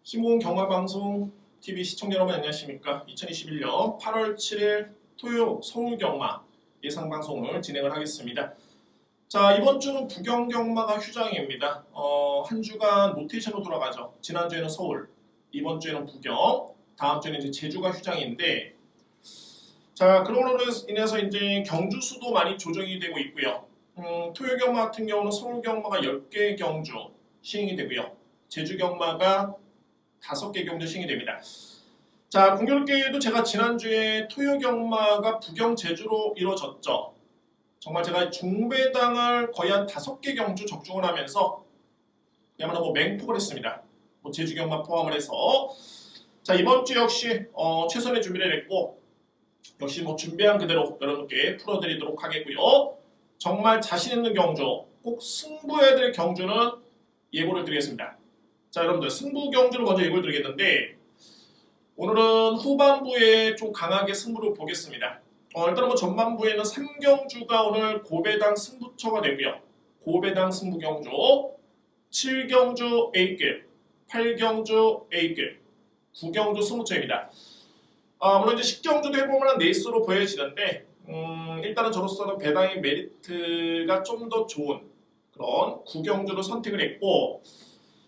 시모은 경마방송 TV 시청자 여러분 안녕하십니까? 2021년 8월 7일 토요 서울경마 예상방송을 진행을 하겠습니다. 자, 이번 주는 부경경마가 휴장입니다. 한 주간 로테이션으로 돌아가죠. 지난주에는 서울, 이번 주에는 부경, 다음 주에는 이제 제주가 휴장인데, 자, 그걸로 인해서 이제 경주 수도 많이 조정이 되고 있고요. 토요경마 같은 경우는 서울경마가 10개 경주 시행이 되고요. 제주경마가 5개 경주 시행이 됩니다. 자, 공교롭게도 제가 지난주에 토요경마가 부경 제주로 이루어졌죠. 정말 제가 중배당을 거의 한 5개 경주 적중을 하면서 그야말로 맹폭을 했습니다. 제주경마 포함을 해서. 자, 이번 주 역시 최선의 준비를 했고 역시 준비한 그대로 여러분께 풀어드리도록 하겠고요. 정말 자신 있는 경주, 꼭 승부해야 될 경주는 예고를 드리겠습니다. 자, 여러분들 승부 경주를 먼저 예고를 드리겠는데 오늘은 후반부에 좀 강하게 승부를 보겠습니다. 일단 전반부에는 3경주가 오늘 고배당 승부처가 되고요. 고배당 승부 경주, 7경주 A급, 8경주 A급, 9경주 승부처입니다. 물론 이제 10경주도 해보면 레이스로 보여지는데 일단은 저로서는 배당의 메리트가 좀 더 좋은 그런 9경주를 선택을 했고,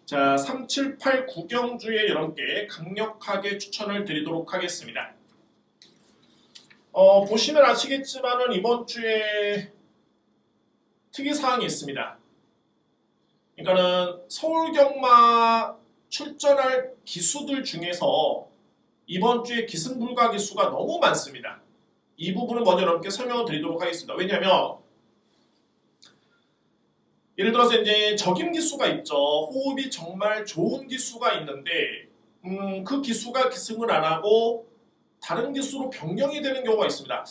자, 3, 7, 8, 9경주에 여러분께 강력하게 추천을 드리도록 하겠습니다. 보시면 아시겠지만은 이번 주에 특이사항이 있습니다. 그러니까는 서울경마 출전할 기수들 중에서 이번 주에 기승불가 기수가 너무 많습니다. 이 부분은 먼저 여러분께 설명을 드리도록 하겠습니다. 왜냐하면 예를 들어서 이제 적임 기수가 있죠. 호흡이 정말 좋은 기수가 있는데 그 기수가 기승을 안 하고 다른 기수로 변경이 되는 경우가 있습니다.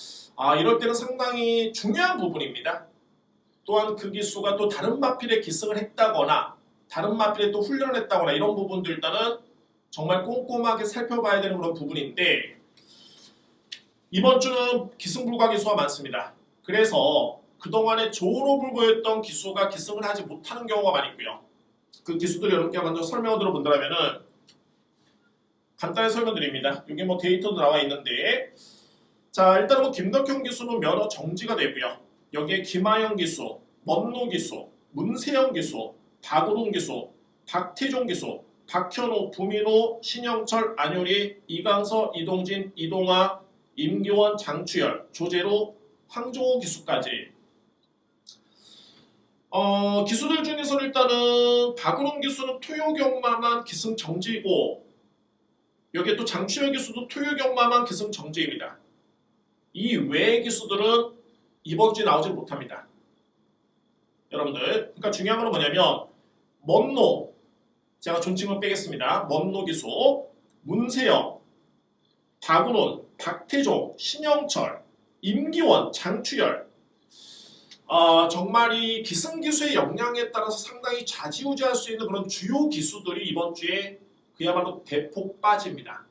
이럴 때는 상당히 중요한 부분입니다. 또한 그 기수가 또 다른 마필에 기승을 했다거나 다른 마필에 또 훈련을 했다거나 이런 부분들 일단은 정말 꼼꼼하게 살펴봐야 되는 그런 부분인데 이번 주는 기승불가 기수가 많습니다. 그래서 그동안에 좋은 호흡을 보였던 기수가 기승을 하지 못하는 경우가 많이 있고요. 그 기수들 여러분께 먼저 설명을 들어본다면은 간단히 설명드립니다. 여기 데이터도 나와 있는데, 자, 일단은 김덕형 기수는 면허 정지가 되고요. 여기에 김하영 기수, 먼노 기수, 문세영 기수, 박우동 기수, 박태종 기수, 박현우, 부민호, 신영철, 안효리, 이강서, 이동진, 이동아, 임기원, 장추열, 조재로, 황종호 기수까지. 기수들 중에서 일단은 박우동 기수는 토요경마만 기승 정지이고 여기에 또 장추열 기수도 토요경마만 기승 정지입니다. 이 외의 기수들은 이번 주에 나오지 못합니다. 여러분들, 그러니까 중요한 건 뭐냐면 먼노, 제가 존칭을 빼겠습니다. 먼노 기수, 문세영, 박우론, 박태종, 신영철, 임기원, 장추열, 정말 이 기승기수의 역량에 따라서 상당히 좌지우지할 수 있는 그런 주요 기수들이 이번 주에 그야말로 대폭 빠집니다.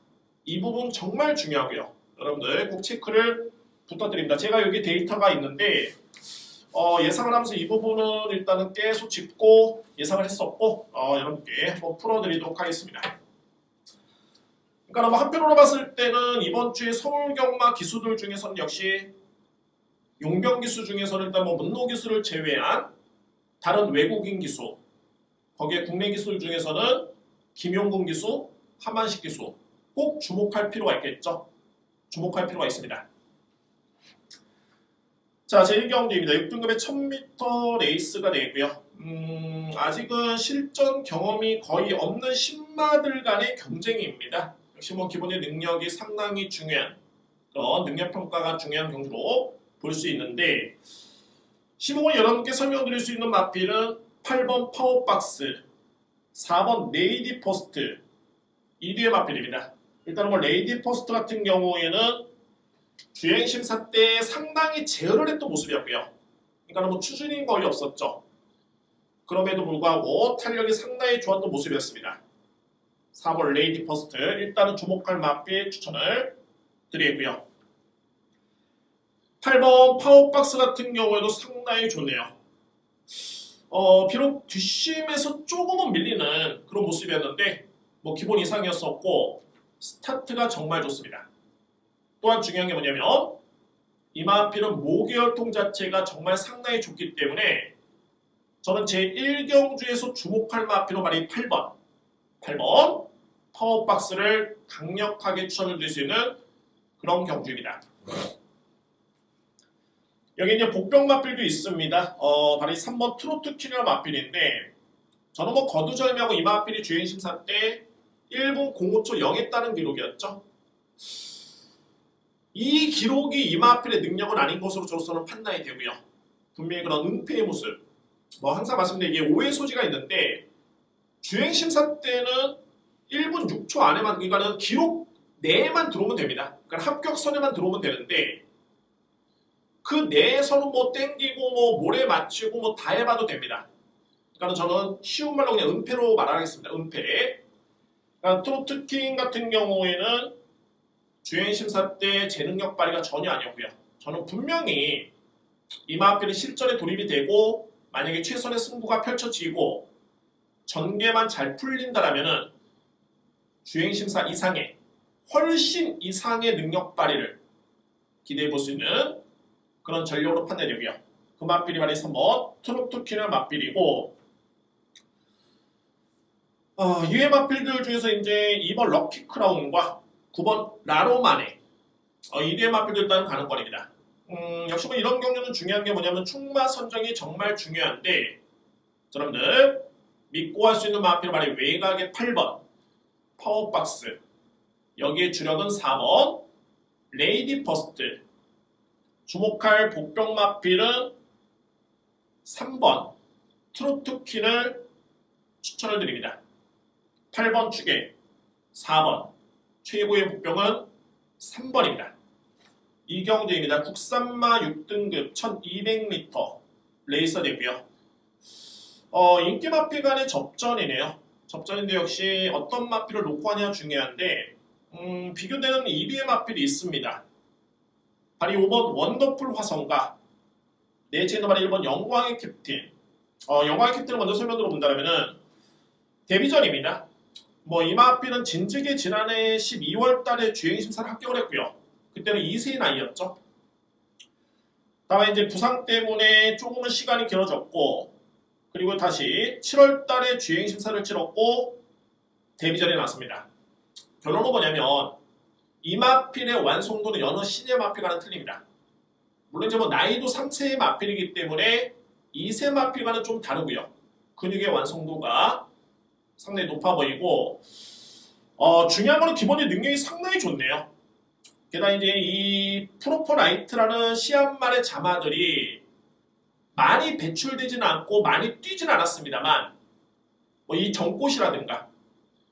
이 부분 정말 중요하고요. 여러분들 꼭 체크를 부탁드립니다. 제가 여기 데이터가 있는데 예상을 하면서 이 부분은 일단은 계속 짚고 예상을 했었고 여러분께 한번 풀어드리도록 하겠습니다. 그러니까 한편으로 봤을 때는 이번 주에 서울경마 기수들 중에서는 역시 용병 기수 중에서는 일단 문노 기수를 제외한 다른 외국인 기수, 거기에 국내 기수들 중에서는 김용근 기수, 한만식 기수 꼭 주목할 필요가 있겠죠. 주목할 필요가 있습니다. 자, 제1경주입니다. 6등급의 1000m 레이스가 되고요. 아직은 실전 경험이 거의 없는 신마들 간의 경쟁입니다. 역시 기본의 능력이 상당히 중요한 그런 능력평가가 중요한 경주로 볼 수 있는데 시목을 여러분께 설명드릴 수 있는 마필은 8번 파워박스, 4번 레이디 퍼스트 이 뒤의 마필입니다. 일단 레이디 퍼스트 같은 경우에는 주행심사 때 상당히 제어를 했던 모습이었고요. 그러니까 추진이 거의 없었죠. 그럼에도 불구하고 탄력이 상당히 좋았던 모습이었습니다. 4번 레이디 퍼스트 일단은 주목할 마필 추천을 드리고요. 8번 파워박스 같은 경우에도 상당히 좋네요. 비록 뒷심에서 조금은 밀리는 그런 모습이었는데 뭐 기본 이상이었었고 스타트가 정말 좋습니다. 또한 중요한 게 뭐냐면 이마필은 모계혈통 자체가 정말 상당히 좋기 때문에 저는 제 1경주에서 주목할 마필로 말이 8번 파워박스를 강력하게 추천을 드릴 수 있는 그런 경주입니다. 여기 이제 복병 마필도 있습니다. 바로 3번 트로트 퀸이라는 마필인데 저는 뭐 거두절미하고 이 마필이 주행심사 때 1분 05초 0했다는 기록이었죠. 이 기록이 이 마필의 능력은 아닌 것으로 저로서는 판단이 되고요. 분명히 그런 은폐의 모습 뭐 항상 말씀드린 이게 오해 소지가 있는데 주행심사 때는 1분 6초 안에만 그러니까는 기록 내에만 들어오면 됩니다. 그러니까 합격선에만 들어오면 되는데 그 내에서는 뭐 땡기고 뭐 모래 맞추고 뭐 다 해봐도 됩니다. 그러니까 저는 쉬운 말로 그냥 은폐로 말하겠습니다. 은폐. 그러니까 트로트킹 같은 경우에는 주행심사 때 제 능력 발휘가 전혀 아니었고요. 저는 분명히 이마필이 실전에 돌입이 되고 만약에 최선의 승부가 펼쳐지고 전개만 잘 풀린다라면은 주행심사 이상의 훨씬 이상의 능력 발휘를 기대해 볼 수 있는 그런 전력으로 판단되고요. 그 마필이 말이 3번 트로트킹의 마필이고 이외 마필들 중에서 이제 2번 럭키 크라운과 9번 라로마네 이 두 마필들 일단 가는 거리입니다. 역시 뭐 이런 경우는 중요한 게 뭐냐면 충마 선정이 정말 중요한데 여러분들 믿고 할 수 있는 마필 말이 외곽의 8번 파워박스 여기에 주력은 4번 레이디 퍼스트 주목할 복병 마필은 3번 트로트퀸을 추천을 드립니다. 8번 축에 4번 최고의 복병은 3번입니다. 이경재입니다. 국산마 6등급 1200m 레이서 되고요. 인기 마필 간의 접전이네요. 접전인데 역시 어떤 마필을 놓고 하냐 중요한데 비교되는 2위의 마필이 있습니다. 바로 5번 원더풀 화성과 넷째는 바로 1번 영광의 캡틴. 영광의 캡틴을 먼저 설명드려 본다면은 데뷔전입니다. 뭐 이 마필은 진즉에 지난해 12월 달에 주행심사를 합격을 했고요. 그때는 2세의 나이였죠. 다만 이제 부상 때문에 조금은 시간이 길어졌고 그리고 다시 7월 달에 주행심사를 치렀고 데뷔전에 나왔습니다. 결론은 뭐냐면 이 마필의 완성도는 여느 신의 마필과는 틀립니다. 물론 이제 뭐 나이도 3세의 마필이기 때문에 2세 마필과는 좀 다르고요. 근육의 완성도가 상당히 높아 보이고 중요한 거는 기본적인 능력이 상당히 좋네요. 게다가 이제 이 프로포라이트라는 시합말의 자마들이 많이 배출되지는 않고 많이 뛰지는 않았습니다만 뭐 이 정꽃이라든가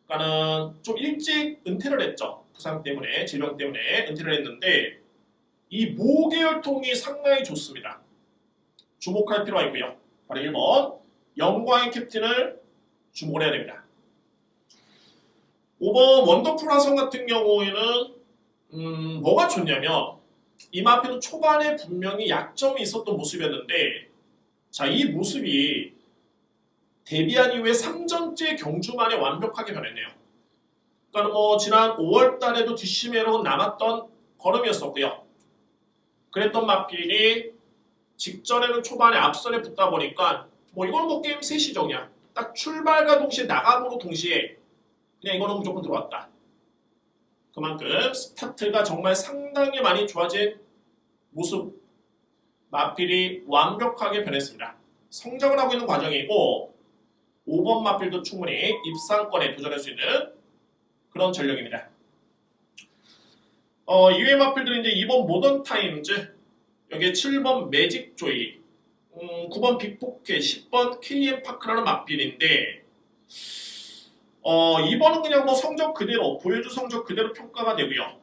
그러니까는 좀 일찍 은퇴를 했죠. 부상 때문에 질병 때문에 은퇴를 했는데 이 모계혈통이 상당히 좋습니다. 주목할 필요가 있고요. 바로 1번 영광의 캡틴을 주목을 해야 됩니다. 5번 원더풀 화성 같은 경우에는 뭐가 좋냐면 이 마필은 초반에 분명히 약점이 있었던 모습이었는데 자, 이 모습이 데뷔한 이후에 3전째 경주만에 완벽하게 변했네요. 그러니까 뭐 지난 5월 달에도 뒷심에로 남았던 걸음이었었고요. 그랬던 마필이 직전에는 초반에 앞선에 붙다 보니까 뭐 이건 뭐 게임 셋이죠. 그냥 딱 출발과 동시에 나감으로 동시에 그냥 이거는 무조건 들어왔다. 그만큼 스타트가 정말 상당히 많이 좋아진 모습 마필이 완벽하게 변했습니다. 성장을 하고 있는 과정이고 5번 마필도 충분히 입상권에 도전할 수 있는 그런 전력입니다. 이외의 마필들은 이제 2번 모던 타임즈 여기에 7번 매직 조이 9번 빅포켓 10번 KM 파크라는 마필인데 2번은 그냥 뭐 성적 그대로 보여준 성적 그대로 평가가 되고요.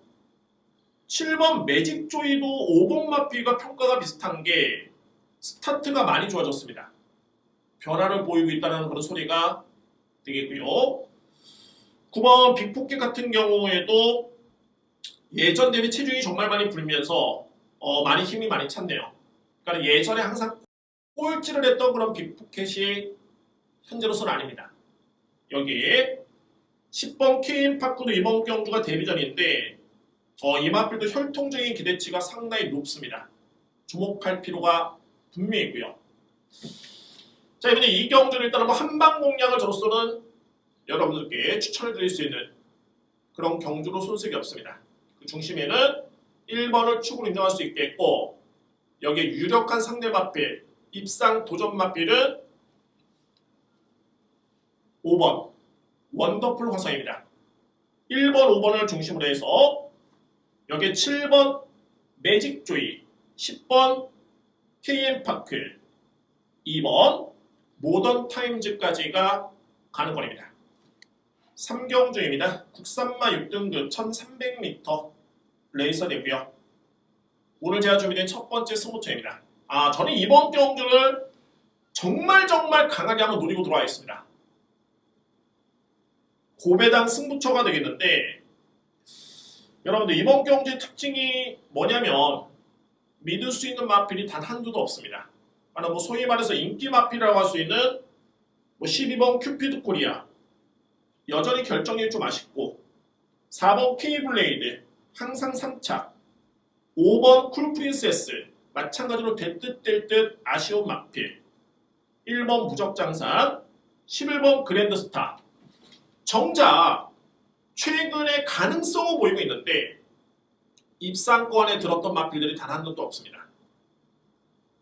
7번 매직 조이도 5번 마필과 평가가 비슷한 게 스타트가 많이 좋아졌습니다. 변화를 보이고 있다는 그런 소리가 되겠고요. 9번 빅포켓 같은 경우에도 예전 대비 체중이 정말 많이 불면서 많이 힘이 많이 찼네요. 그러니까 예전에 항상 꼴찌를 했던 그런 빅포켓이 현재로서는 아닙니다. 여기 10번 K인파크도 이번 경주가 데뷔전인데 이 마필도 혈통적인 기대치가 상당히 높습니다. 주목할 필요가 분명히 있고요. 자, 이번에 이 경주를 일단은 뭐 한방 공략을 저로서는 여러분들께 추천해 드릴 수 있는 그런 경주로 손색이 없습니다. 그 중심에는 1번을 축으로 인정할 수 있겠고, 여기에 유력한 상대 마필, 입상 도전 마필은 5번 원더풀 화성입니다. 1번, 5번을 중심으로 해서 여기에 7번 매직 조이, 10번 KM파크, 2번 모던 타임즈까지가 가는 거리입니다. 3경주입니다. 국산마 6등급 1300m 레이서 되고요. 오늘 제가 준비된 첫 번째 승부처입니다. 저는 이번 경주를 정말 강하게 한번 노리고 들어와 있습니다. 고배당 승부처가 되겠는데, 여러분들 이번 경주의 특징이 뭐냐면 믿을 수 있는 마필이 단 한두도 없습니다. 뭐 소위 말해서 인기 마필이라고 할 수 있는 12번 큐피드 코리아 여전히 결정력이 좀 아쉽고, 4번 K블레이드 항상 3차, 5번 쿨프린세스 마찬가지로 될 듯 아쉬운 마필, 1번 무적장산, 11번 그랜드스타. 정작 최근에 가능성을 보이고 있는데 입상권에 들었던 마필들이 단 한 놈도 없습니다.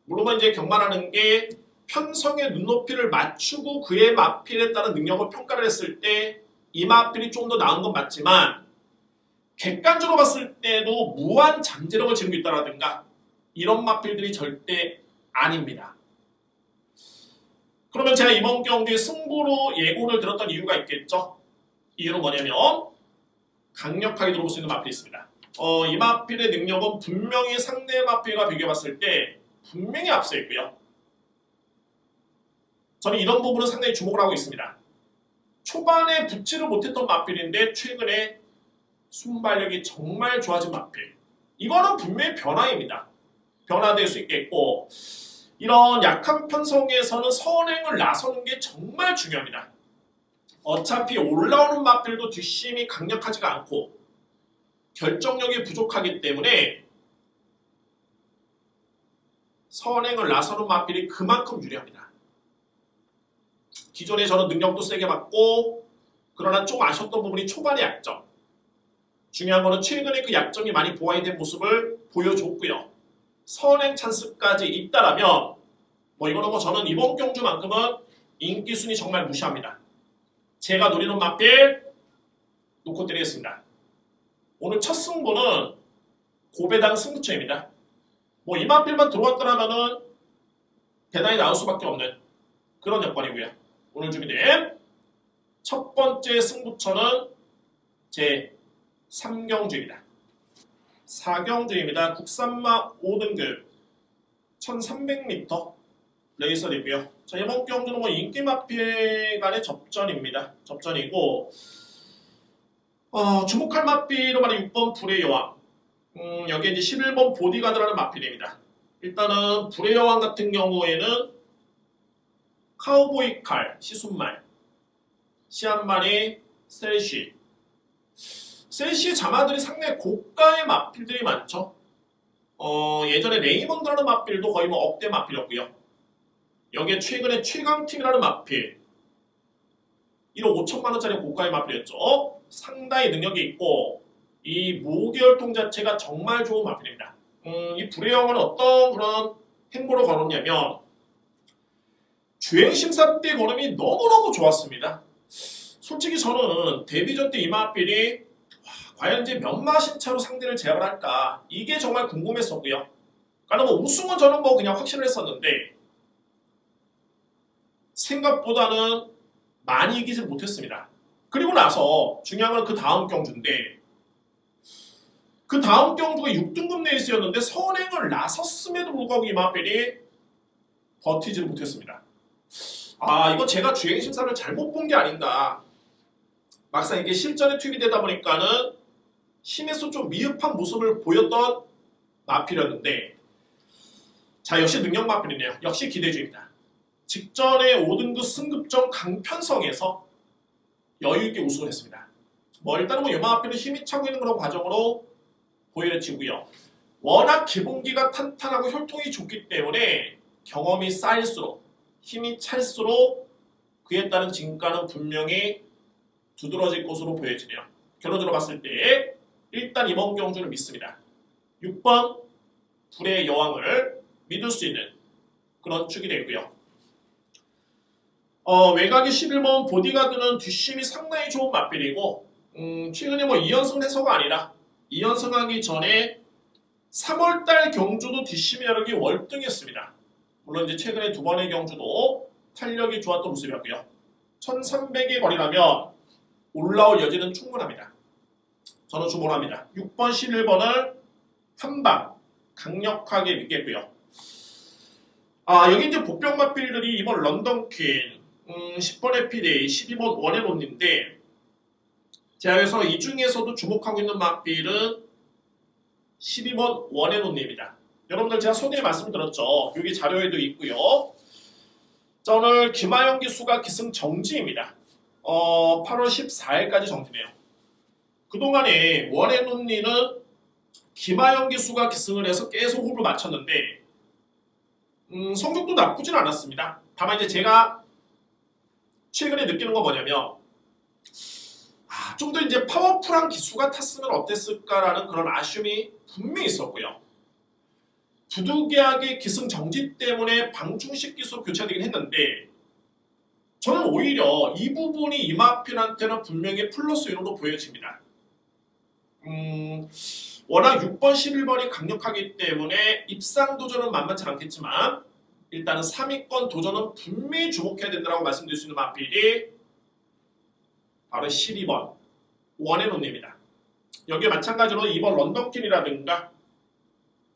물론 이제 경마라는 게 편성의 눈높이를 맞추고 그의 마필에 따른 능력을 평가를 했을 때 이 마필이 좀 더 나은 건 맞지만, 객관적으로 봤을 때도 무한 잠재력을 지니고 있다라든가 이런 마필들이 절대 아닙니다. 그러면 제가 이번 경기에 승부로 예고를 들었던 이유가 있겠죠. 이유는 뭐냐면 강력하게 들어볼 수 있는 마필이 있습니다. 이 마필의 능력은 분명히 상대 마필과 비교해봤을 때 분명히 앞서 있고요. 저는 이런 부분은 상당히 주목을 하고 있습니다. 초반에 붙지를 못했던 마필인데 최근에 순발력이 정말 좋아진 마필. 이거는 분명히 변화입니다. 변화될 수 있겠고, 이런 약한 편성에서는 선행을 나서는 게 정말 중요합니다. 어차피 올라오는 마필도 뒷심이 강력하지가 않고 결정력이 부족하기 때문에 선행을 나서는 마필이 그만큼 유리합니다. 기존에 저는 능력도 세게 받고, 그러나 좀 아쉬웠던 부분이 초반의 약점. 중요한 거는 최근에 그 약점이 많이 보완이 된 모습을 보여줬고요. 선행 찬스까지 있다라면 이거는 저는 이번 경주만큼은 인기 순위 정말 무시합니다. 제가 노리는 마필 놓고 드리겠습니다. 오늘 첫 승부는 고배당 승부처입니다. 이 마필만 들어왔더라면은 대단히 나올 수밖에 없는 그런 여건이고요. 오늘 준비된 첫 번째 승부처는 제 3경주입니다. 4경주입니다. 국산마 5등급 1300m 레이서 되고요. 자, 이번 경주는 인기 마필 간의 접전입니다. 접전이고, 주목할 마필로 말해 6번 불의 여왕. 여기에 이제 11번 보디가드라는 마필입니다. 일단은 불의 여왕 같은 경우에는 카우보이 칼, 시순말, 시한마리, 셀시. 셀시 자마들이 상당히 고가의 마필들이 많죠. 예전에 레이먼드라는 마필도 거의 억대 마필이었고요. 여기에 최근에 최강팀이라는 마필, 1억 5천만 원짜리 고가의 마필이었죠. 상당히 능력이 있고 이 모계혈통 자체가 정말 좋은 마필입니다. 이 불의 여왕은 어떤 그런 행보를 걸었냐면 주행심사 때 걸음이 너무너무 좋았습니다. 솔직히 저는 데뷔전 때 이 마필이 과연 이제 몇 마신차로 상대를 제압을 할까, 이게 정말 궁금했었고요. 그러니까 우승은 저는 그냥 확신을 했었는데 생각보다는 많이 이기지 못했습니다. 그리고 나서 중요한 건 그 다음 경주인데, 그 다음 경주가 6등급 레이스였는데 선행을 나섰음에도 불구하고 이 마필이 버티지를 못했습니다. 이거 제가 주행심사를 잘못 본 게 아닌가. 막상 이게 실전에 투입이 되다 보니까는 힘에서 좀 미흡한 모습을 보였던 마필이었는데, 자, 역시 능력 마필이네요. 역시 기대주입니다. 직전에 5등급 승급전 강편성에서 여유 있게 우승을 했습니다. 일단은 이마피는 힘이 차고 있는 그런 과정으로 보여지고요. 워낙 기본기가 탄탄하고 혈통이 좋기 때문에 경험이 쌓일수록 힘이 찰수록 그에 따른 진가는 분명히 두드러질 것으로 보여지네요. 결론으로 봤을 때 일단 이번 경주를 믿습니다. 6번 불의 여왕을 믿을 수 있는 그런 축이 되고요. 외곽의 11번 보디가드는 뒷심이 상당히 좋은 맛빌이고 최근에 2연승 해서가 아니라 2연승하기 전에 3월달 경주도 뒷심의 여력이 월등했습니다. 물론 이제 최근에 두 번의 경주도 탄력이 좋았던 모습이었고요. 1300의 거리라면 올라올 여지는 충분합니다. 저는 주목합니다. 6번, 11번을 한방 강력하게 믿겠고요. 여기 이제 복병 맛빌들이 이번 런던 퀸, 10번 해피데이, 12번 원앤온리인데 제가 그래서 이 중에서도 주목하고 있는 맛빌은 12번 원앤온리입니다. 여러분들 제가 소개에 말씀드렸죠. 여기 자료에도 있고요. 자, 오늘 김하영 기수가 기승 정지입니다. 8월 14일까지 정지네요. 그동안에 원앤온리는 김하영 기수가 기승을 해서 계속 호흡을 맞췄는데 성적도 나쁘진 않았습니다. 다만 이제 제가 최근에 느끼는 건 뭐냐면 좀 더 이제 파워풀한 기수가 탔으면 어땠을까라는 그런 아쉬움이 분명히 있었고요. 부득이하게 기승 정지 때문에 방충식 기수 교체되긴 했는데 저는 오히려 이 부분이 이마필한테는 분명히 플러스 요인으로 보여집니다. 워낙 6번, 11번이 강력하기 때문에 입상 도전은 만만치 않겠지만 일단은 3위권 도전은 분명히 주목해야 된다고 말씀드릴 수 있는 마필이 바로 12번 원앤온리입니다. 여기에 마찬가지로 이번 런던퀸이라든가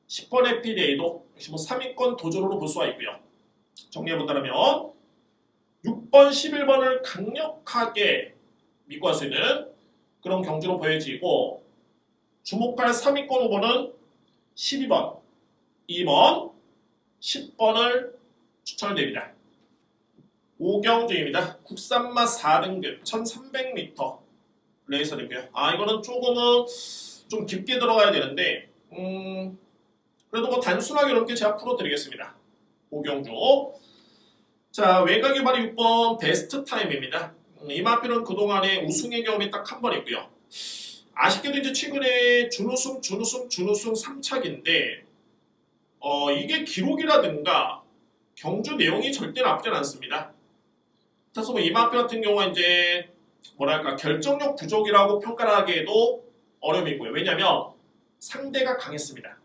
10번 해피데이도 역시 3위권 도전으로 볼 수가 있고요. 정리해본다면 6번, 11번을 강력하게 믿고 할 수 있는 그런 경주로 보여지고 주목할 3위권 후보는 12번, 2번, 10번을 추천드립니다. 오경주입니다. 국산맛 4등급 1300m 레이서이고요. 이거는 조금은 좀 깊게 들어가야 되는데 그래도 단순하게 이렇게 제가 풀어드리겠습니다. 오경주. 자, 외곽의 발이 6번 베스트 타임입니다. 이마필은 그동안에 우승의 경험이 딱 한 번 있고요. 아쉽게도 이제 최근에 준우승 3착인데 이게 기록이라든가 경주 내용이 절대 나쁘지 않습니다. 그래서 이마필 같은 경우는 이제 결정력 부족이라고 평가를 하기에도 어려움이 있고요. 왜냐하면 상대가 강했습니다.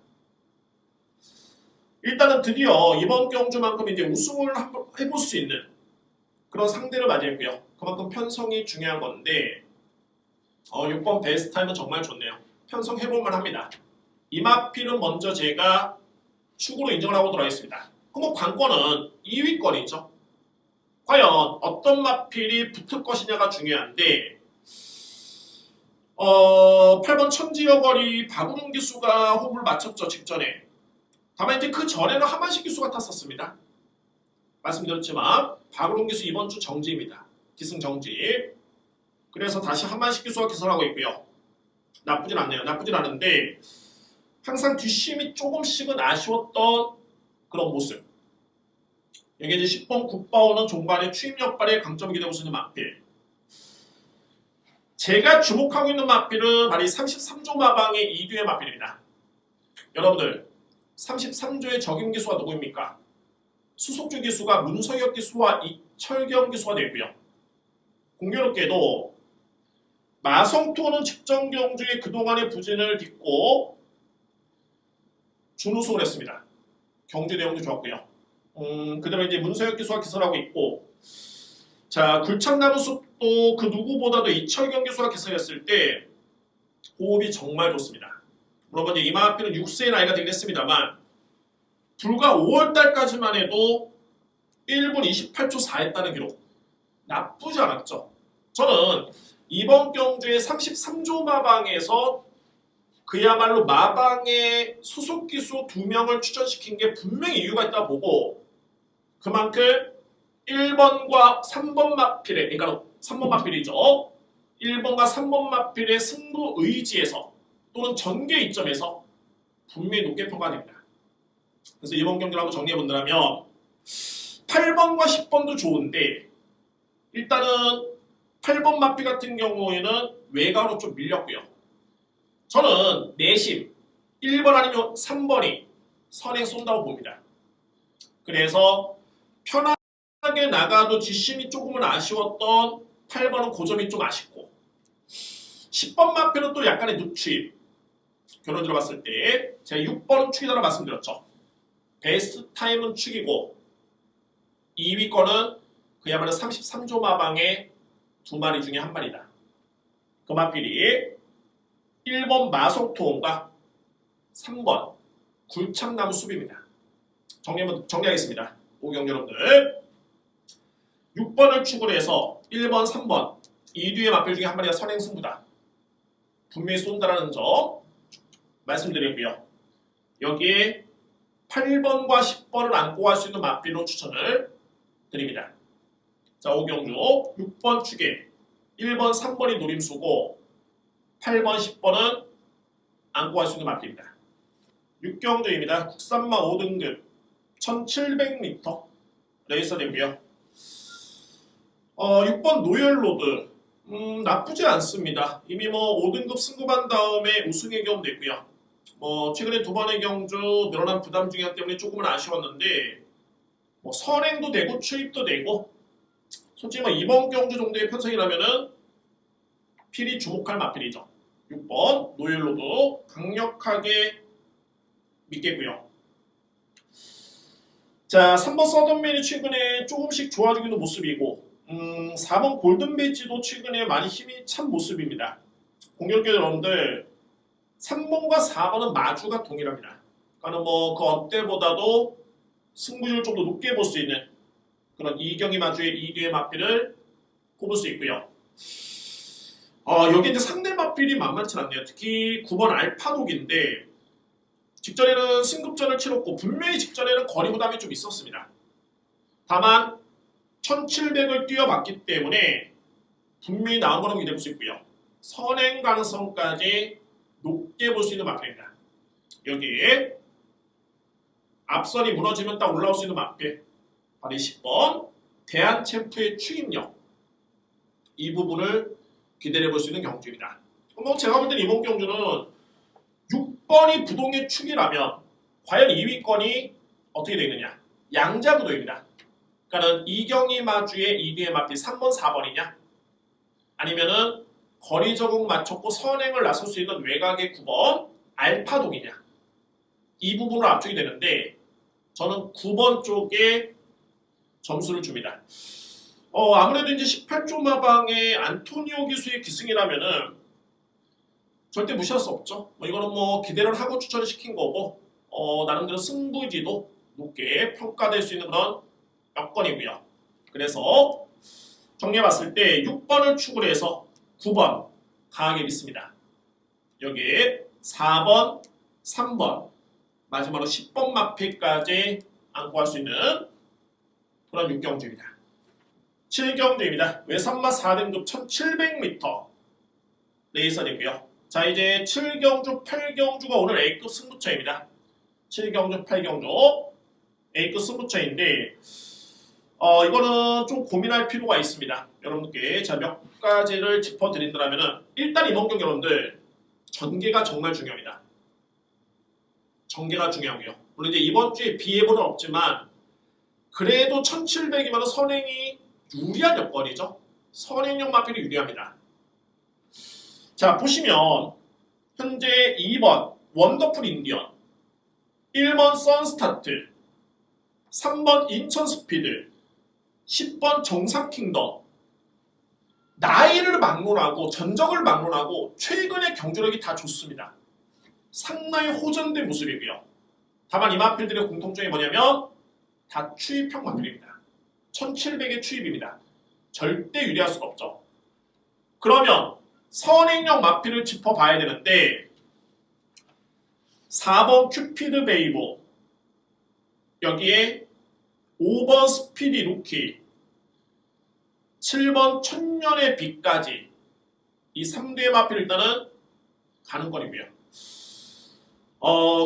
일단은 드디어 이번 경주만큼 이제 우승을 해볼 수 있는 그런 상대를 맞이했고요. 그만큼 편성이 중요한 건데 6번 베스트 타임은 정말 좋네요. 편성해볼만 합니다. 이마필은 먼저 제가 축으로 인정을 하고 들어가겠습니다. 그럼 관건은 2위권이죠. 과연 어떤 마필이 붙을 것이냐가 중요한데 8번 천지여 거리 박우동 기수가 호흡을 맞췄죠. 직전에. 다만 이제 그 전에는 하만식 기수가 탔었습니다. 말씀드렸지만 박우동 기수 이번 주 정지입니다. 기승 정지. 그래서 다시 하만식 기수가 기선하고 있고요. 나쁘진 않네요. 나쁘진 않은데 항상 뒷심이 조금씩은 아쉬웠던 그런 모습. 여기 이제 10번 국바오는 종반의 추임 역발의 강점이 기대고 있는 마필. 제가 주목하고 있는 마필은 바로 이 33조 마방의 이규의 마필입니다. 여러분들 33조의 적임 기수가 누구입니까? 수속주 기수가 문서혁 기수와 이철경 기수가 되고요. 공교롭게도 마성토는 직전 경주의 그동안의 부진을 딛고 준우승을 했습니다. 경주 내용도 좋았고요. 그대로 이제 문서혁 기수가 기선하고 있고, 자, 굴창나무 숲도 그 누구보다도 이철경 기수가 기선했을 때 호흡이 정말 좋습니다. 물론 이제 이마필은 6세의 나이가 되긴 했습니다만 불과 5월달까지만 해도 1분 28초 4 했다는 기록 나쁘지 않았죠. 저는 이번 경주의 33조 마방에서 그야말로 마방의 수속 기수 2명을 추천시킨 게 분명히 이유가 있다고 보고 그만큼 1번과 3번 마필에 그러니까 3번 마필이죠. 1번과 3번 마필의 승부 의지에서 또는 전개 이점에서 분명히 높게 평가됩니다. 그래서 이번 경기를 한번 정리해 본다면 8번과 10번도 좋은데 일단은 8번 마필 같은 경우에는 외곽으로 좀 밀렸고요. 저는 내심 1번 아니면 3번이 선행 쏜다고 봅니다. 그래서 편하게 나가도 뒷심이 조금은 아쉬웠던 8번은 그 점이 좀 아쉽고 10번 마필은 또 약간의 눕추임 결론적으로 봤을 때 제가 6번은 축이다라고 말씀드렸죠. 베스트 타임은 축이고 2위 거는 그야말로 33조 마방의 두 마리 중에 한 마리다. 그 마필이 1번 마속토온과 3번 굴창나무 숲입니다. 정리하겠습니다. 오경 여러분들 6번을 축으로 해서 1번, 3번 이 뒤의 마필 중에 한 마리가 선행승부다. 분명히 쏜다라는 점 말씀드리고요. 여기에 8번과 10번을 안고 갈 수 있는 마필로 추천을 드립니다. 자, 오경주 6번 축에 1번, 3번이 노림수고 8번, 10번은 안고 갈 수 있는 마필입니다. 6경주입니다. 국산마 5등급 1700m 레이서 되고요. 6번 노열로드 나쁘지 않습니다. 이미 뭐 5등급 승급한 다음에 우승의 경험도 있고요. 최근에 두 번의 경주 늘어난 부담 중이었기 때문에 조금은 아쉬웠는데 선행도 되고 추입도 되고 솔직히 이번 경주 정도의 편성이라면은 필히 주목할 마필이죠. 6번 노열로도 강력하게 믿겠고요. 자, 3번 서든맨이 최근에 조금씩 좋아지고 있는 모습이고 4번 골든 배지도 최근에 많이 힘이 찬 모습입니다. 공격계 여러분들 3번과 4번은 마주가 동일합니다. 그러니까 그 어때보다도 승부율을 좀 더 높게 볼 수 있는 그런 이경희 마주의 2뒤의 마필을 꼽을 수 있고요. 여기 이제 상대 마필이 만만치 않네요. 특히 9번 알파독인데 직전에는 승급전을 치렀고 분명히 직전에는 거리 부담이 좀 있었습니다. 다만 1700을 뛰어봤기 때문에 분명히 나온 거는 기대해 볼 수 있고요. 선행 가능성까지 높게 볼 수 있는 마필입니다. 여기에 앞선이 무너지면 딱 올라올 수 있는 마필 바로 10번 대한챔프의 추임력 이 부분을 기대해 볼 수 있는 경주입니다. 제가 볼 때는 이번 경주는 6번이 부동의 축이라면 과연 2위권이 어떻게 되느냐? 양자구도입니다. 그러니까 이경희 마주의 2뒤의 마필 3번, 4번이냐? 아니면은 거리 적응 맞췄고 선행을 나설 수 있는 외곽의 9번 알파독이냐? 이 부분으로 압축이 되는데 저는 9번 쪽에 점수를 줍니다. 아무래도 이제 18조 마방의 안토니오 기수의 기승이라면은 절대 무시할 수 없죠. 이거는 기대를 하고 추천을 시킨 거고 나름대로 승부지도 높게 평가될 수 있는 그런 여건이고요. 그래서 정리해봤을 때 6번을 축으로 해서 9번 강하게 믿습니다. 여기에 4번, 3번 마지막으로 10번 마필까지 안고 할 수 있는 그런 6경주입니다. 7경주입니다. 외산마 4등급 1700m 레이서 되고요. 자, 이제 7경주, 8경주가 오늘 A급 승부처입니다. 7경주, 8경주 A급 승부처인데 이거는 좀 고민할 필요가 있습니다. 여러분께 제가 몇 가지를 짚어드린다면 일단 이번 경기 여러분들 전개가 정말 중요합니다. 전개가 중요하고요. 물론 이제 이번 주에 비예보는 없지만 그래도 1700이면 선행이 유리한 여건이죠. 선행용 마필이 유리합니다. 자, 보시면 현재 2번 원더풀 인디언 1번 선스타트 3번 인천스피드 10번 정상킹덤 나이를 막론하고 전적을 막론하고 최근의 경주력이 다 좋습니다. 상당히 호전된 모습이고요. 다만 이 마필들의 공통점이 뭐냐면 다 추입형 마필입니다. 1700의 추입입니다. 절대 유리할 수가 없죠. 그러면 선행형 마필을 짚어봐야 되는데 4번 큐피드 베이보 여기에 5번 스피디 루키 7번 천년의 빛까지 이 3대의 마필 일단은 가는 거리고요.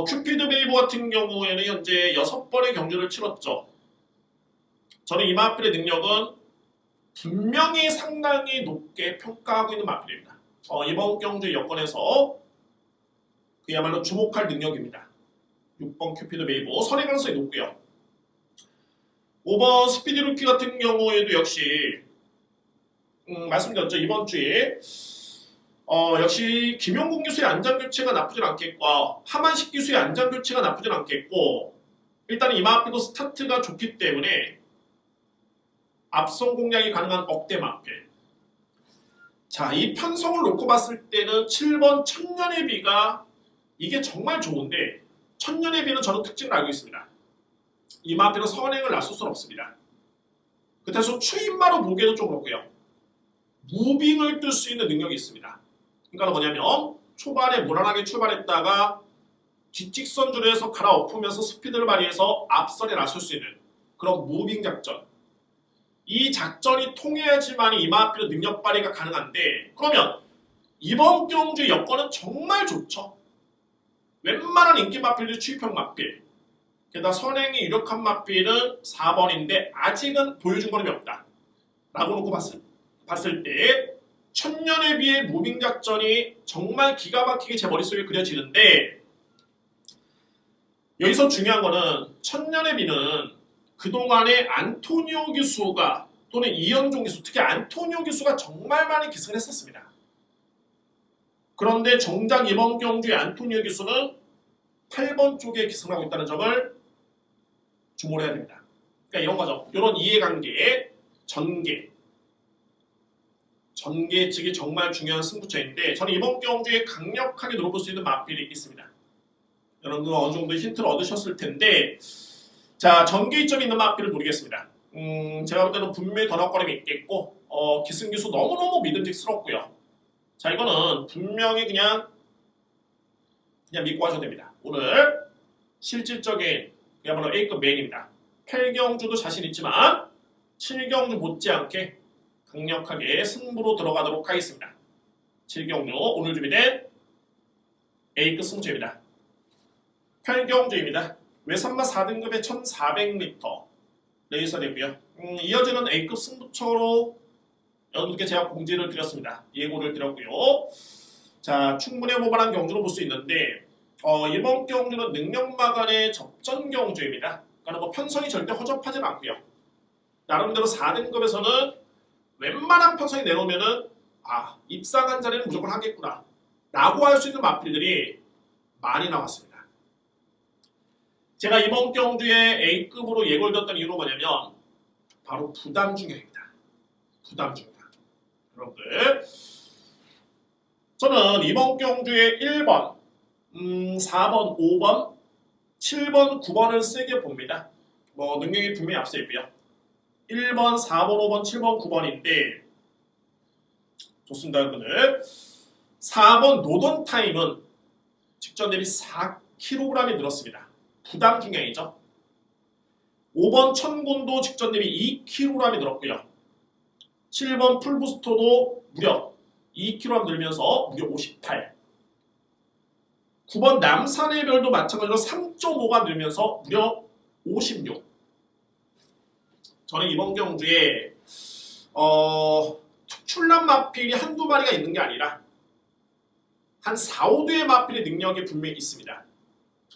큐피드 베이브 같은 경우에는 현재 6번의 경주를 치렀죠. 저는 이 마필의 능력은 분명히 상당히 높게 평가하고 있는 마필입니다. 이번 경주 여건에서 그야말로 주목할 능력입니다. 6번 큐피드 베이브 선행 가능성이 높고요. 5번 스피디 루키 같은 경우에도 역시 말씀드렸죠. 이번 주에 역시 김용국 기수의 안장 교체가 나쁘진 않겠고 하만식 기수의 안장 교체가 나쁘진 않겠고 일단 이 마필도 스타트가 좋기 때문에 앞선 공략이 가능한 억대 마필. 자, 이 편성을 놓고 봤을 때는 7번 천년의 비가 이게 정말 좋은데 천년의 비는 저는 특징을 알고 있습니다. 이 마필은 선행을 놔둘 수는 없습니다. 그래서 추임마로 보기에도 좀 그렇고요. 무빙을 뜰 수 있는 능력이 있습니다. 그러니까 뭐냐면 초반에 무난하게 출발했다가 뒷직선줄에서 갈아엎으면서 스피드를 발휘해서 앞선에 나설 수 있는 그런 무빙 작전. 이 작전이 통해야지만 이 마필의 능력 발휘가 가능한데 그러면 이번 경주 여건은 정말 좋죠. 웬만한 인기 마필들이 추입형 마필. 게다가 선행이 유력한 마필은 4번인데 아직은 보여준 거름이 없다. 라고 놓고 봤을 때 천년에 비해 무빙 작전이 정말 기가 막히게 제 머릿속에 그려지는데 여기서 중요한 거는 천년의 비는 그동안에 안토니오 기수가 또는 이현종 기수, 특히 안토니오 기수가 정말 많이 기승을 했었습니다. 그런데 정작 이번 경주의 안토니오 기수는 8번 쪽에 기승하고 있다는 점을 주목을 해야 됩니다. 그러니까 이런 거죠. 이런 이해관계, 전개 측이 정말 중요한 승부처인데 저는 이번 경주에 강력하게 노려볼 수 있는 마필이 있습니다. 여러분들 어느 정도 힌트를 얻으셨을 텐데 자, 전개점이 있는 마필을 노리겠습니다. 제가 볼 때는 분명히 더덕거림이 있겠고 기승기수 너무너무 믿음직스럽고요. 자, 이거는 분명히 그냥 믿고 하셔도 됩니다. 오늘 실질적인 그야말로 A급 메인입니다. 8경주도 자신 있지만 7경주 못지않게 강력하게 승부로 들어가도록 하겠습니다. 7경주 오늘 준비된 A급 승부처입니다. 8경주입니다. 외산마 4등급의 1400m 레이서 되고요. 이어지는 A급 승부처로 여러분들께 제가 공지를 드렸습니다. 예고를 드렸고요. 자, 충분히 모발한 경주로 볼 수 있는데 이번 경주는 능력마간의 접전 경주입니다. 그러니까 뭐 편성이 절대 허접하지는 않고요. 나름대로 4등급에서는 웬만한 편성이 내놓으면은 입상한 자리는 무조건 하겠구나 라고 할 수 있는 마필들이 많이 나왔습니다. 제가 이번 경주에 A급으로 예고를 드렸던 이유는 뭐냐면 바로 부담 중량입니다. 부담 중량. 여러분들 저는 이번 경주에 1번, 4번, 5번, 7번, 9번을 세게 봅니다. 뭐 능력이 분명히 앞서 있고요. 1번, 4번, 5번, 7번, 9번인데 좋습니다. 여러분들 4번 노던 타임은 직전 대비 4kg이 늘었습니다. 부담 중량이죠. 5번 천군도 직전 대비 2kg이 늘었고요. 7번 풀부스터도 무려 2kg 늘면서 무려 58. 9번 남산의 별도 마찬가지로 3.5가 늘면서 무려 56. 저는 이번 경주에 특출난 마필이 한두 마리가 있는 게 아니라 한 4, 5대의 마필의 능력이 분명히 있습니다.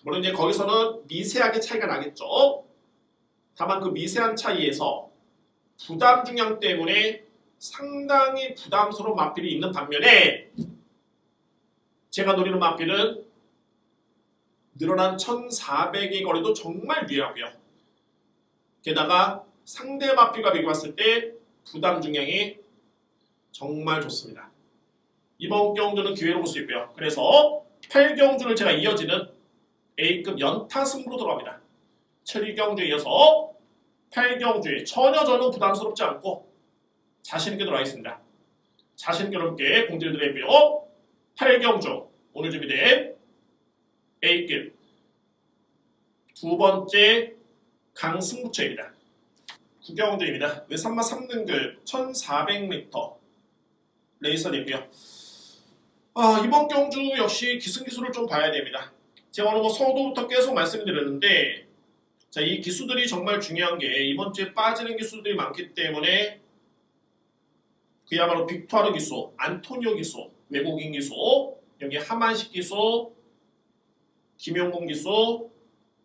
물론 이제 거기서는 미세하게 차이가 나겠죠. 다만 그 미세한 차이에서 부담 중량 때문에 상당히 부담스러운 마필이 있는 반면에 제가 노리는 마필은 늘어난 1400의 거리도 정말 유리하고요. 게다가 상대 마필과 비교했을 때 부담 중량이 정말 좋습니다. 이번 경주는 기회로 볼 수 있고요. 그래서 8경주를 제가 이어지는 A급 연타 승부로 들어갑니다. 7경주에 이어서 8경주에 전혀 저는 부담스럽지 않고 자신있게 들어가 있습니다. 자신있게 여러분께 공지를 드리고요. 8경주 오늘 준비된 A급 두 번째 강승부처입니다. 구경주입니다. 외산마 3등급 1400m 레이서이고요. 이번 경주 역시 기승기술을 좀 봐야 됩니다. 제가 오늘 서두부터 계속 말씀드렸는데, 자, 이 기수들이 정말 중요한 게 이번 주에 빠지는 기수들이 많기 때문에 그야말로 빅투아르 기수, 안토니오 기수, 외국인 기수, 여기 하만식 기수, 김용곤 기수,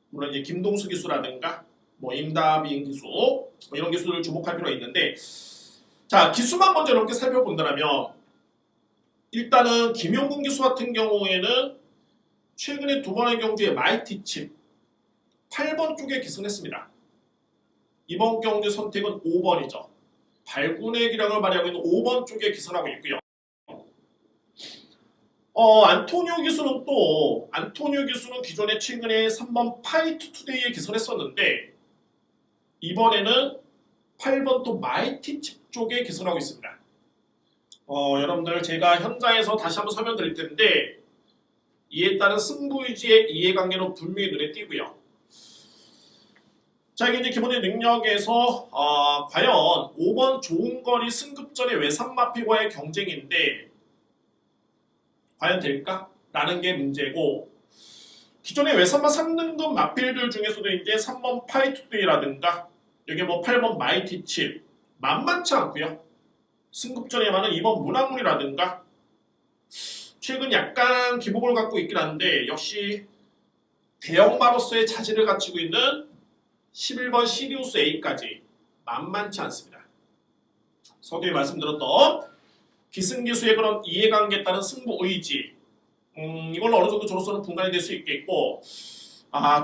물론 이제 김동수 기수라든가 임다빈 기수 이런 기수를 주목할 필요가 있는데, 자, 기수만 먼저 이렇게 살펴본다면 일단은 김용곤 기수 같은 경우에는 최근에 두 번의 경주에 마이티칩 8번 쪽에 기승했습니다. 이번 경주 선택은 5번이죠. 발군의 기량을 발휘하고 있는 5번 쪽에 기승하고 있고요. 안토니오 기수는 기존에 최근에 3번 파이트 투데이에 기승했었는데 이번에는 8번 또 마이티칩 쪽에 기승하고 있습니다. 여러분들 제가 현장에서 다시 한번 설명드릴 텐데 이에 따른 승부유지의 이해관계는 분명히 눈에 띄고요. 자, 이게 이제 기본의 능력에서 과연 5번 좋은 거리 승급전의 외산마필과의 경쟁인데 과연 될까? 라는 게 문제고, 기존의 외산마 3등급 마필들 중에서도 이제 3번 파이투데이라든가 여기 8번 마이티칩 만만치 않고요. 승급전에만은 2번 문학문이라든가 최근 약간 기복을 갖고 있긴 한데 역시 대형마로서의 자질을 갖추고 있는 11번 시리우스 A까지 만만치 않습니다. 서두에 말씀드렸던 기승기수의 그런 이해관계에 따른 승부 의지, 이걸로 어느 정도 저로서는 분간이 될 수 있겠고,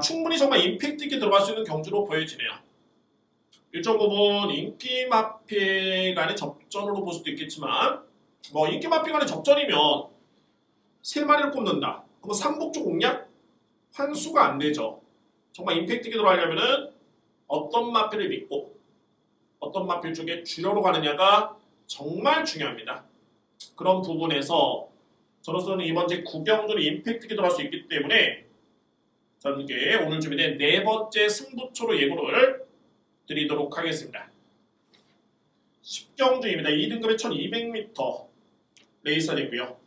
충분히 정말 임팩트 있게 들어갈 수 있는 경주로 보여지네요. 일정 부분 인기 마필 간의 접전으로 볼 수도 있겠지만, 인기 마필 간의 접전이면 3마리를 꼽는다. 그럼 삼복주 공략? 환수가 안 되죠. 정말 임팩트 있게 들어가려면은 어떤 마필을 믿고 어떤 마필 쪽에 주력으로 가느냐가 정말 중요합니다. 그런 부분에서 저로서는 이번 주 구경주는 임팩트 있게 들어갈 수 있기 때문에 저님께 오늘 준비된 4번째 승부처로 예고를 드리도록 하겠습니다. 10경주입니다. 2등급의 1200m 레이서이고요.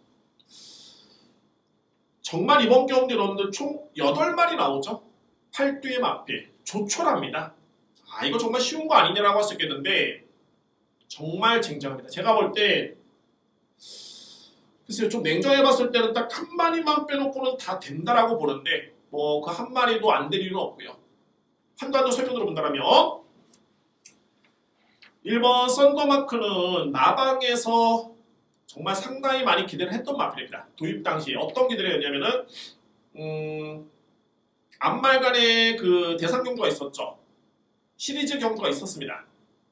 정말 이번 경주 여러분들 총 8마리 나오죠. 8두의 마필 조촐합니다. 이거 정말 쉬운 거 아니냐라고 할 수 있겠는데 정말 쟁쟁합니다. 제가 볼 때 글쎄요, 좀 냉정해 봤을 때는 딱 한 마리만 빼놓고는 다 된다라고 보는데 그 한 마리도 안 될 이유는 없고요. 판단도 설명으로 본다면 1번 썬더마크는 마방에서 정말 상당히 많이 기대를 했던 마필입니다. 도입 당시 어떤 기대를 했냐면은 앞말간에 그 대상 경주가 있었죠. 시리즈 경주가 있었습니다.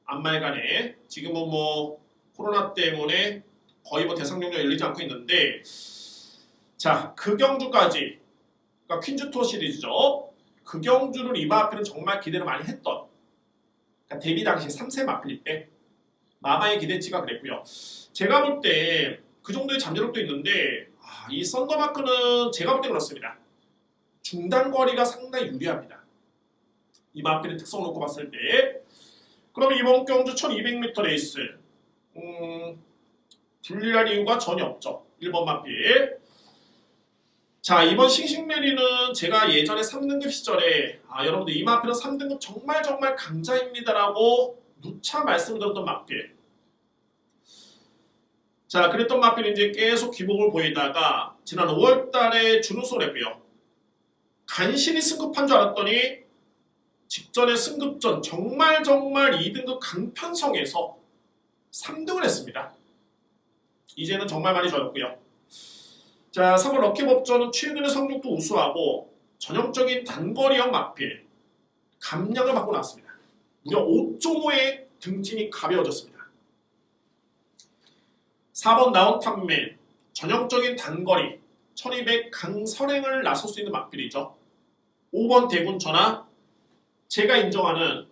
앞말간에 지금은 코로나 때문에 거의 대상 경주가 열리지 않고 있는데, 자, 그 경주까지, 그러니까 퀸즈 투어 시리즈죠. 그 경주를 이 마필은 정말 기대를 많이 했던, 그러니까 데뷔 당시 3세 마필일 때 마마의 기대치가 그랬고요. 제가 볼 때 그 정도의 잠재력도 있는데 이 썬더마크는 제가 볼 때 그렇습니다. 중단거리가 상당히 유리합니다. 이 마필의 특성을 놓고 봤을 때. 그러면 이번 경주 1200m 레이스 불리할 이유가 전혀 없죠. 1번 마필. 자, 이번 싱싱메리는 제가 예전에 3등급 시절에 여러분들 이 마필은 3등급 정말 강자입니다라고 누차 말씀드렸던 마필. 자, 그랬던 마필이 이제 계속 기복을 보이다가 지난 5월달에 준우승을 했고요. 간신히 승급한 줄 알았더니 직전에 승급전 정말 2등급 강편성에서 3등을 했습니다. 이제는 정말 많이 좋았고요. 자, 3월 럭키법전은 최근의 성적도 우수하고 전형적인 단거리형 마필 감량을 받고 나왔습니다. 무려 5.5의 등짐이 가벼워졌습니다. 4번 나운탑맨 전형적인 단거리 1200 강선행을 나설 수 있는 마필이죠. 5번 대군천하 제가 인정하는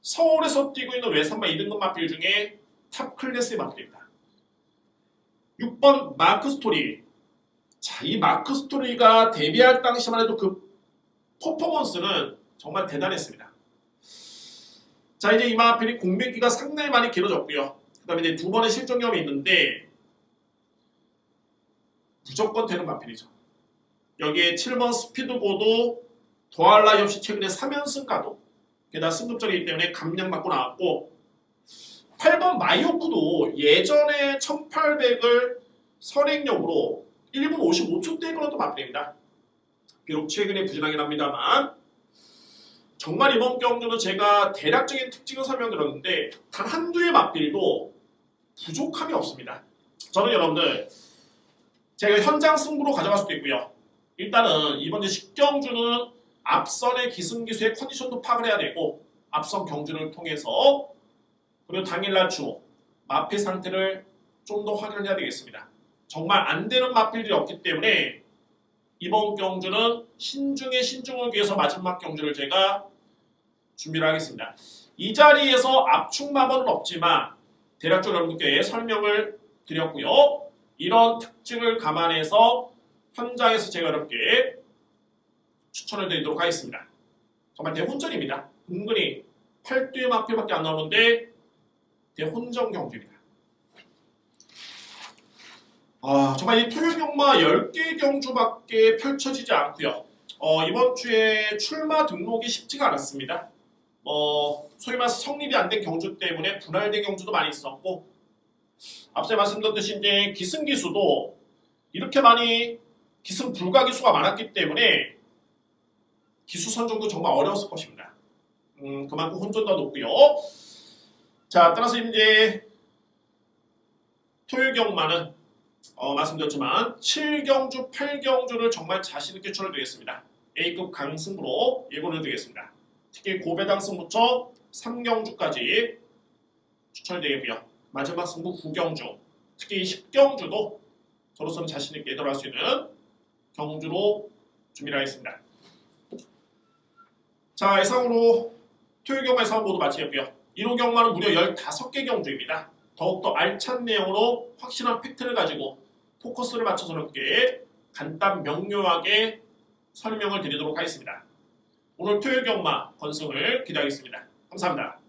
서울에서 뛰고 있는 외산마 2등급 마필 중에 탑 클래스의 마필입니다. 6번 마크스토리. 자, 이 마크스토리가 데뷔할 당시만 해도 그 퍼포먼스는 정말 대단했습니다. 자, 이제 이 마필이 공백기가 상당히 많이 길어졌고요. 그 다음에 이제 두 번의 실전 경험이 있는데 무조건 되는 마필이죠. 여기에 7번 스피드보도 더할 나위 없이 최근에 3연승가도 게다가 승급전이기 때문에 감량 맞고 나왔고 8번 마이오크도 예전에 1800을 선행력으로 1분 55초대에 걸었던 마필입니다. 비록 최근에 부진하긴 합니다만 정말 이번 경주는 제가 대략적인 특징을 설명드렸는데 단 한두의 마필도 부족함이 없습니다. 저는 여러분들 제가 현장 승부로 가져갈 수도 있고요. 일단은 이번 주 10경주는 앞선의 기승기수의 컨디션도 파악을 해야 되고 앞선 경주를 통해서 그리고 당일날 주 마필 상태를 좀 더 확인을 해야 되겠습니다. 정말 안 되는 마필들이 없기 때문에 이번 경주는 신중의 신중을 위해서 마지막 경주를 제가 준비를 하겠습니다. 이 자리에서 압축 마법은 없지만 대략적으로 여러분께 설명을 드렸고요. 이런 특징을 감안해서 현장에서 제가 여러분께 추천을 드리도록 하겠습니다. 정말 대혼전입니다. 은근히 8두의 마필밖에 안 나오는데 대혼전 경주입니다. 정말 이 토요 경마 10개 경주밖에 펼쳐지지 않고요. 이번 주에 출마 등록이 쉽지가 않았습니다. 소위 말해서 성립이 안 된 경주 때문에 분할된 경주도 많이 있었고 앞서 말씀드렸듯이 이제 기승기수도 이렇게 많이 기승 불가 기수가 많았기 때문에 기수 선정도 정말 어려웠을 것입니다. 그만큼 혼전도 높고요. 자, 따라서 이제 토요 경마는 말씀드렸지만 7경주, 8경주를 정말 자신있게 추천드리겠습니다. A급 강승부로 예고를 드리겠습니다. 특히 고배당 승부처 3경주까지 추천드리고요. 마지막 승부 9경주, 특히 10경주도 저로서는 자신있게 들어갈 수 있는 경주로 준비를 하겠습니다. 자, 이상으로 토요 경마 예상 모두 마치겠고요. 1호 경마는 무려 15개 경주입니다. 더욱더 알찬 내용으로 확실한 팩트를 가지고 포커스를 맞춰서 이렇게 간단 명료하게 설명을 드리도록 하겠습니다. 오늘 토요 경마 건승을 기대하겠습니다. 감사합니다.